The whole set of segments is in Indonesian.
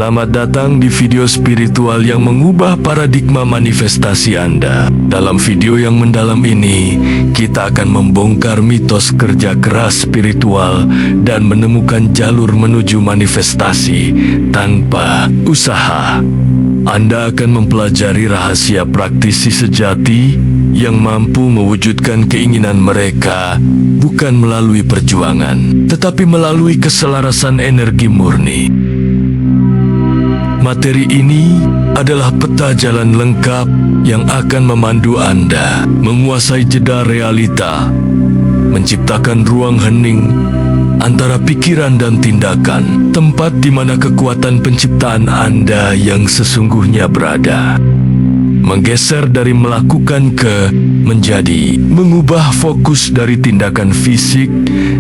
Selamat datang di video spiritual yang mengubah paradigma manifestasi Anda. Dalam video yang mendalam ini, kita akan membongkar mitos kerja keras spiritual dan menemukan jalur menuju manifestasi tanpa usaha. Anda akan mempelajari rahasia praktisi sejati yang mampu mewujudkan keinginan mereka bukan melalui perjuangan, tetapi melalui keselarasan energi murni. Materi ini adalah peta jalan lengkap yang akan memandu Anda menguasai jeda realita, menciptakan ruang hening antara pikiran dan tindakan, tempat di mana kekuatan penciptaan Anda yang sesungguhnya berada. Menggeser dari melakukan ke menjadi, mengubah fokus dari tindakan fisik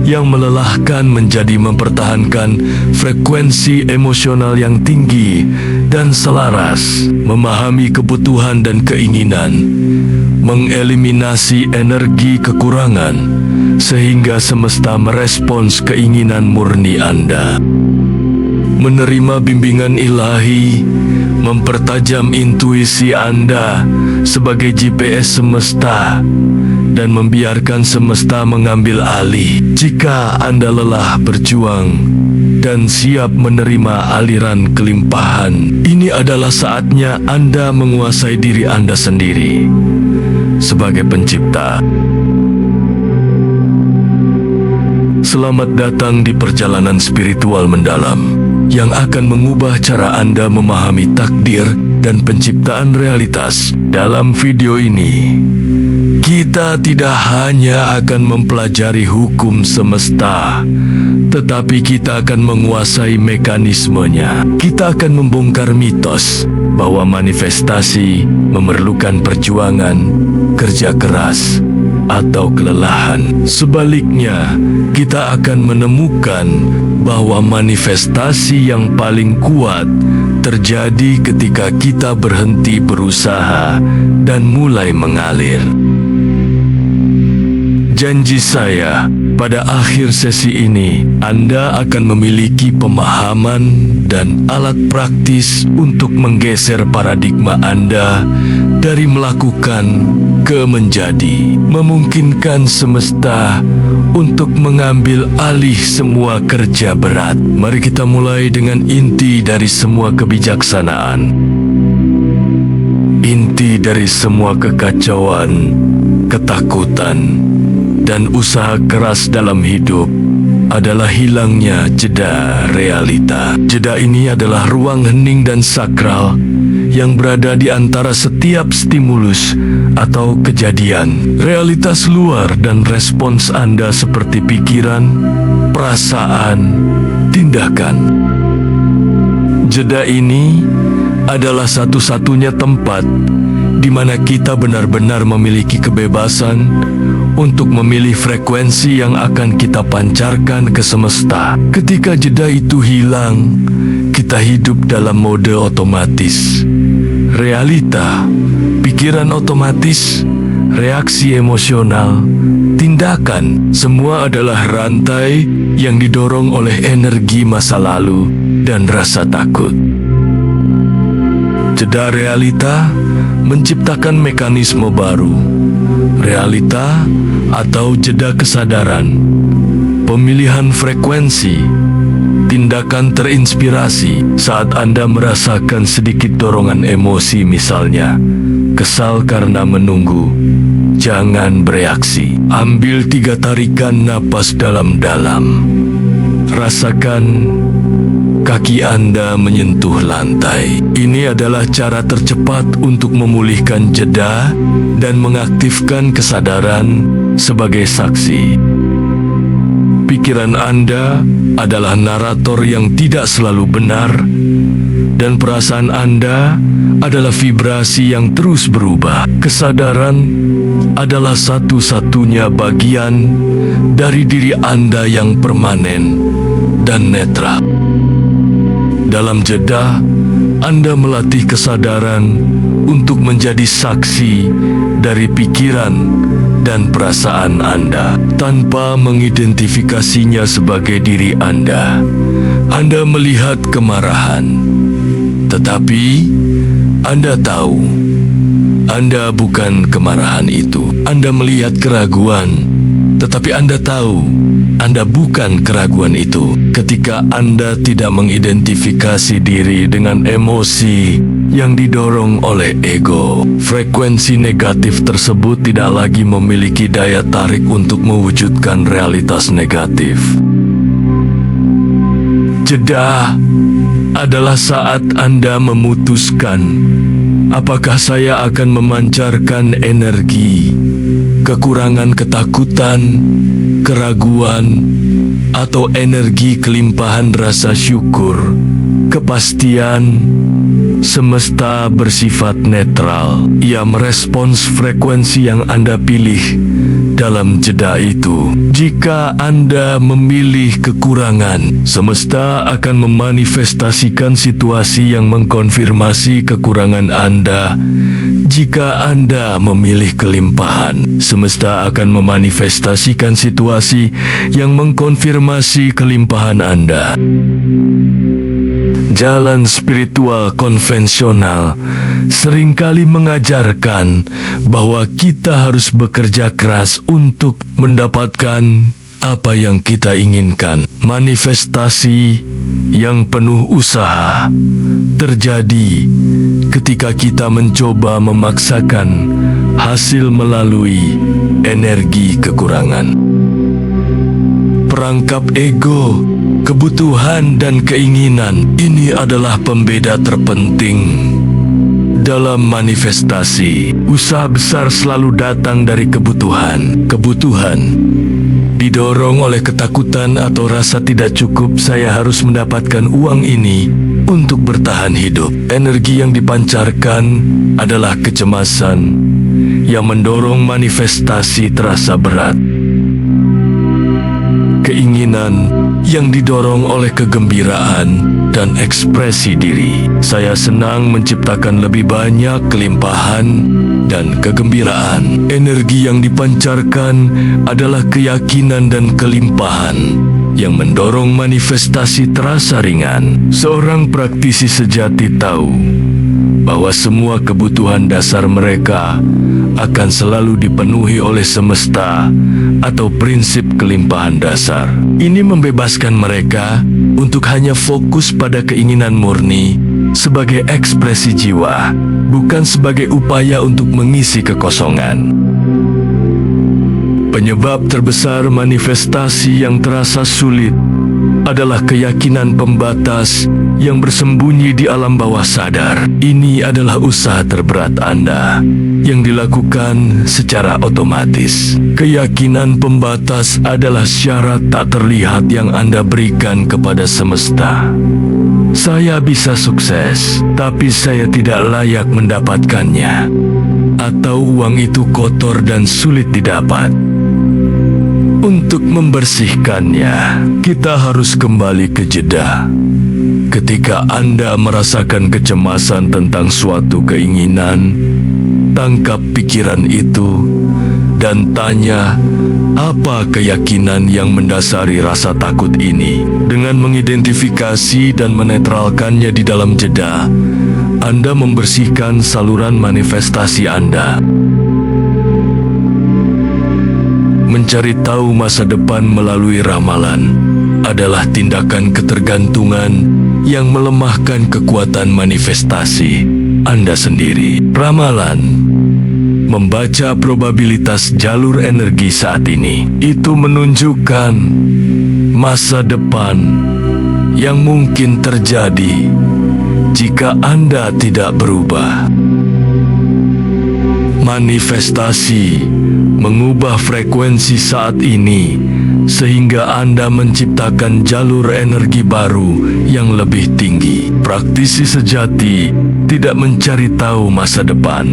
yang melelahkan menjadi mempertahankan frekuensi emosional yang tinggi dan selaras, memahami kebutuhan dan keinginan, mengeliminasi energi kekurangan sehingga semesta merespons keinginan murni Anda. Menerima bimbingan ilahi, mempertajam intuisi Anda sebagai GPS semesta, dan membiarkan semesta mengambil alih jika Anda lelah berjuang dan siap menerima aliran kelimpahan. Ini adalah saatnya Anda menguasai diri Anda sendiri sebagai pencipta. Selamat datang di perjalanan spiritual mendalam yang akan mengubah cara Anda memahami takdir dan penciptaan realitas. Dalam video ini, kita tidak hanya akan mempelajari hukum semesta, tetapi kita akan menguasai mekanismenya. Kita akan membongkar mitos bahwa manifestasi memerlukan perjuangan, kerja keras, atau kelelahan. Sebaliknya, kita akan menemukan bahwa manifestasi yang paling kuat terjadi ketika kita berhenti berusaha dan mulai mengalir. Janji saya, pada akhir sesi ini, Anda akan memiliki pemahaman dan alat praktis untuk menggeser paradigma Anda dari melakukan ke menjadi, memungkinkan semesta untuk mengambil alih semua kerja berat. Mari kita mulai dengan inti dari semua kebijaksanaan. Inti dari semua kekacauan, ketakutan, dan usaha keras dalam hidup adalah hilangnya jeda realita. Jeda ini adalah ruang hening dan sakral yang berada di antara setiap stimulus atau kejadian, realitas luar dan respons Anda seperti pikiran, perasaan, tindakan. Jeda ini adalah satu-satunya tempat di mana kita benar-benar memiliki kebebasan untuk memilih frekuensi yang akan kita pancarkan ke semesta. Ketika jeda itu hilang, kita hidup dalam mode otomatis. Realita, pikiran otomatis, reaksi emosional, tindakan, semua adalah rantai yang didorong oleh energi masa lalu dan rasa takut. Jeda realita menciptakan mekanisme baru, realita atau jeda kesadaran, pemilihan frekuensi, tindakan terinspirasi saat Anda merasakan sedikit dorongan emosi, misalnya kesal karena menunggu. Jangan bereaksi. Ambil 3 tarikan napas dalam-dalam. Rasakan kaki Anda menyentuh lantai. Ini adalah cara tercepat untuk memulihkan jeda dan mengaktifkan kesadaran sebagai saksi. Pikiran Anda adalah narator yang tidak selalu benar, dan perasaan Anda adalah vibrasi yang terus berubah. Kesadaran adalah satu-satunya bagian dari diri Anda yang permanen dan netral. Dalam jeda, Anda melatih kesadaran untuk menjadi saksi dari pikiran dan perasaan Anda tanpa mengidentifikasinya sebagai diri Anda. Anda melihat kemarahan, tetapi Anda tahu Anda bukan kemarahan itu. Anda melihat keraguan, tetapi Anda tahu Anda bukan keraguan itu. Ketika Anda tidak mengidentifikasi diri dengan emosi yang didorong oleh ego, frekuensi negatif tersebut tidak lagi memiliki daya tarik untuk mewujudkan realitas negatif. Jeda adalah saat Anda memutuskan apakah saya akan memancarkan energi, kekurangan ketakutan, keraguan, atau energi kelimpahan rasa syukur. Kepastian semesta bersifat netral. Ia merespons frekuensi yang Anda pilih dalam jeda itu. Jika Anda memilih kekurangan, semesta akan memanifestasikan situasi yang mengkonfirmasi kekurangan Anda. Jika Anda memilih kelimpahan, semesta akan memanifestasikan situasi yang mengkonfirmasi kelimpahan Anda. Jalan spiritual konvensional seringkali mengajarkan bahwa kita harus bekerja keras untuk mendapatkan apa yang kita inginkan. Manifestasi yang penuh usaha terjadi ketika kita mencoba memaksakan hasil melalui energi kekurangan. Perangkap ego, kebutuhan dan keinginan ini adalah pembeda terpenting dalam manifestasi. Usaha besar selalu datang dari kebutuhan. Kebutuhan didorong oleh ketakutan atau rasa tidak cukup. Saya harus mendapatkan uang ini untuk bertahan hidup. Energi yang dipancarkan adalah kecemasan yang mendorong manifestasi terasa berat. Keinginan yang didorong oleh kegembiraan dan ekspresi diri. Saya senang menciptakan lebih banyak kelimpahan dan kegembiraan. Energi yang dipancarkan adalah keyakinan dan kelimpahan yang mendorong manifestasi terasa ringan. Seorang praktisi sejati tahu bahwa semua kebutuhan dasar mereka akan selalu dipenuhi oleh semesta atau prinsip kelimpahan dasar. Ini membebaskan mereka untuk hanya fokus pada keinginan murni sebagai ekspresi jiwa, bukan sebagai upaya untuk mengisi kekosongan. Penyebab terbesar manifestasi yang terasa sulit adalah keyakinan pembatas yang bersembunyi di alam bawah sadar. Ini adalah usaha terberat Anda yang dilakukan secara otomatis. Keyakinan pembatas adalah syarat tak terlihat yang Anda berikan kepada semesta. Saya bisa sukses, tapi saya tidak layak mendapatkannya. Atau uang itu kotor dan sulit didapat. Untuk membersihkannya, kita harus kembali ke jeda. Ketika Anda merasakan kecemasan tentang suatu keinginan, tangkap pikiran itu dan tanya, apa keyakinan yang mendasari rasa takut ini? Dengan mengidentifikasi dan menetralkannya di dalam jeda, Anda membersihkan saluran manifestasi Anda. Mencari tahu masa depan melalui ramalan adalah tindakan ketergantungan yang melemahkan kekuatan manifestasi Anda sendiri. Ramalan membaca probabilitas jalur energi saat ini. Itu menunjukkan masa depan yang mungkin terjadi jika Anda tidak berubah. Manifestasi mengubah frekuensi saat ini sehingga Anda menciptakan jalur energi baru yang lebih tinggi. Praktisi sejati tidak mencari tahu masa depan.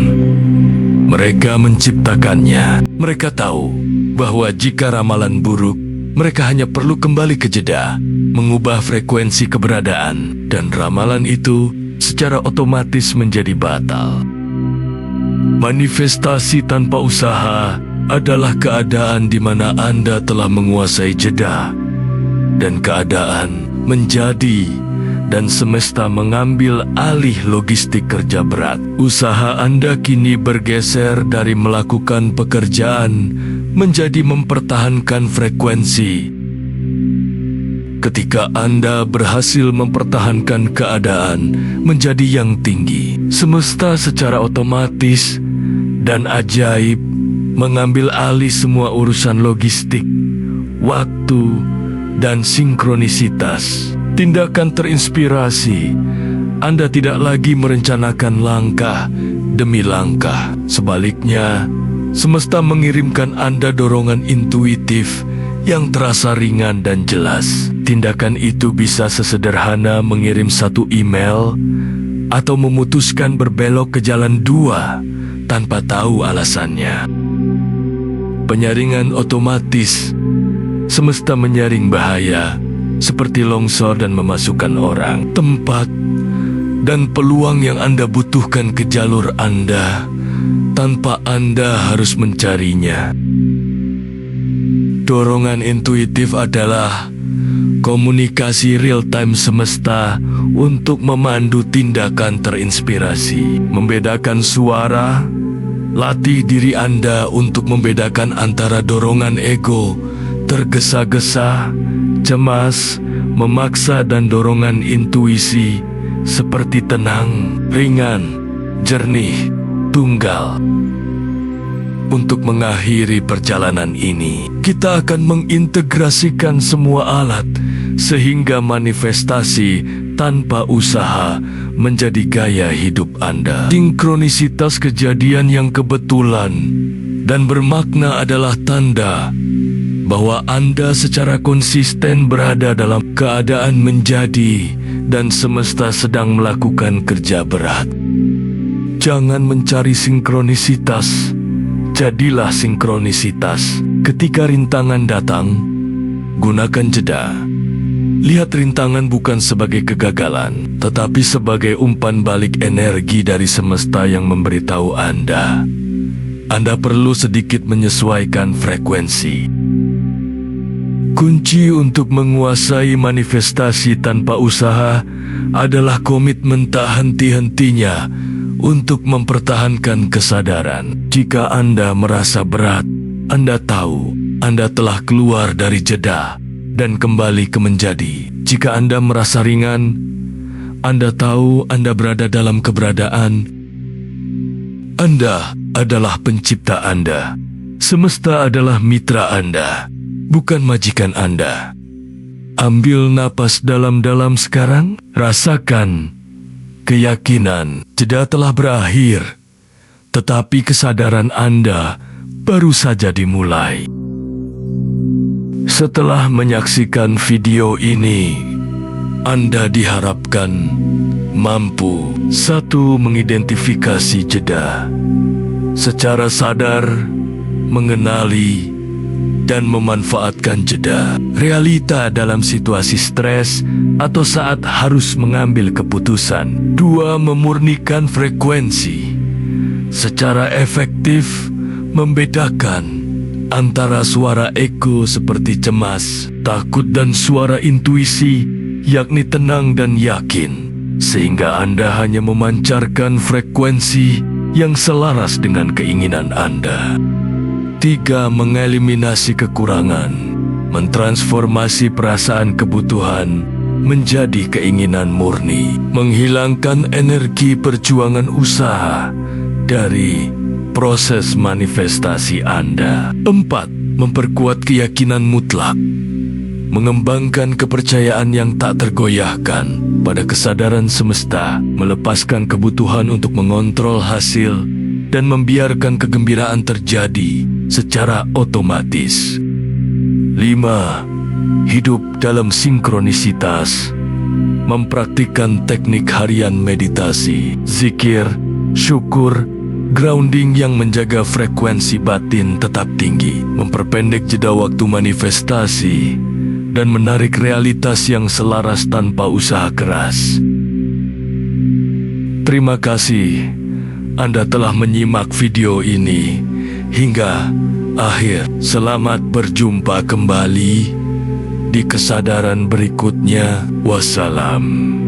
Mereka menciptakannya. Mereka tahu bahwa jika ramalan buruk, mereka hanya perlu kembali ke jeda, mengubah frekuensi keberadaan, dan ramalan itu secara otomatis menjadi batal. Manifestasi tanpa usaha adalah keadaan di mana Anda telah menguasai jeda, dan keadaan menjadi, dan semesta mengambil alih logistik kerja berat. Usaha Anda kini bergeser dari melakukan pekerjaan menjadi mempertahankan frekuensi. Ketika Anda berhasil mempertahankan keadaan menjadi yang tinggi, semesta secara otomatis dan ajaib mengambil alih semua urusan logistik, waktu, dan sinkronisitas. Tindakan terinspirasi. Anda tidak lagi merencanakan langkah demi langkah. Sebaliknya, semesta mengirimkan Anda dorongan intuitif yang terasa ringan dan jelas. Tindakan itu bisa sesederhana mengirim satu email atau memutuskan berbelok ke jalan 2 tanpa tahu alasannya. Penyaringan otomatis. Semesta menyaring bahaya seperti longsor dan memasukkan orang, tempat, dan peluang yang Anda butuhkan ke jalur Anda tanpa Anda harus mencarinya. Dorongan intuitif adalah komunikasi real-time semesta untuk memandu tindakan terinspirasi. Membedakan suara, latih diri Anda untuk membedakan antara dorongan ego, tergesa-gesa, cemas, memaksa, dan dorongan intuisi seperti tenang, ringan, jernih, tunggal. Untuk mengakhiri perjalanan ini, kita akan mengintegrasikan semua alat sehingga manifestasi tanpa usaha menjadi gaya hidup Anda. Sinkronisitas kejadian yang kebetulan dan bermakna adalah tanda bahwa Anda secara konsisten berada dalam keadaan menjadi dan semesta sedang melakukan kerja berat. Jangan mencari sinkronisitas. Jadilah sinkronisitas. Ketika rintangan datang, gunakan jeda. Lihat rintangan bukan sebagai kegagalan, tetapi sebagai umpan balik energi dari semesta yang memberitahu Anda perlu sedikit menyesuaikan frekuensi. Kunci untuk menguasai manifestasi tanpa usaha adalah komitmen tak henti-hentinya untuk mempertahankan kesadaran. Jika Anda merasa berat, Anda tahu Anda telah keluar dari jeda dan kembali ke menjadi. Jika Anda merasa ringan, Anda tahu Anda berada dalam keberadaan. Anda adalah pencipta Anda. Semesta adalah mitra Anda, bukan majikan Anda. Ambil napas dalam-dalam sekarang, rasakan keyakinan jeda telah berakhir, tetapi kesadaran Anda baru saja dimulai. Setelah menyaksikan video ini, Anda diharapkan mampu 1. Mengidentifikasi jeda secara sadar, mengenali dan memanfaatkan jeda realita dalam situasi stres atau saat harus mengambil keputusan. 2. Memurnikan frekuensi secara efektif, membedakan antara suara ego seperti cemas, takut, dan suara intuisi yakni tenang dan yakin, sehingga Anda hanya memancarkan frekuensi yang selaras dengan keinginan Anda. 3. Mengeliminasi kekurangan, mentransformasi perasaan kebutuhan menjadi keinginan murni, menghilangkan energi perjuangan usaha dari proses manifestasi Anda. 4. Memperkuat keyakinan mutlak, mengembangkan kepercayaan yang tak tergoyahkan pada kesadaran semesta, melepaskan kebutuhan untuk mengontrol hasil dan membiarkan kegembiraan terjadi secara otomatis. 5. Hidup dalam sinkronisitas, mempraktikkan teknik harian meditasi, zikir, syukur, grounding yang menjaga frekuensi batin tetap tinggi, memperpendek jeda waktu manifestasi, dan menarik realitas yang selaras tanpa usaha keras. Terima kasih Anda telah menyimak video ini hingga akhir. Selamat berjumpa kembali di kesadaran berikutnya. Wassalam.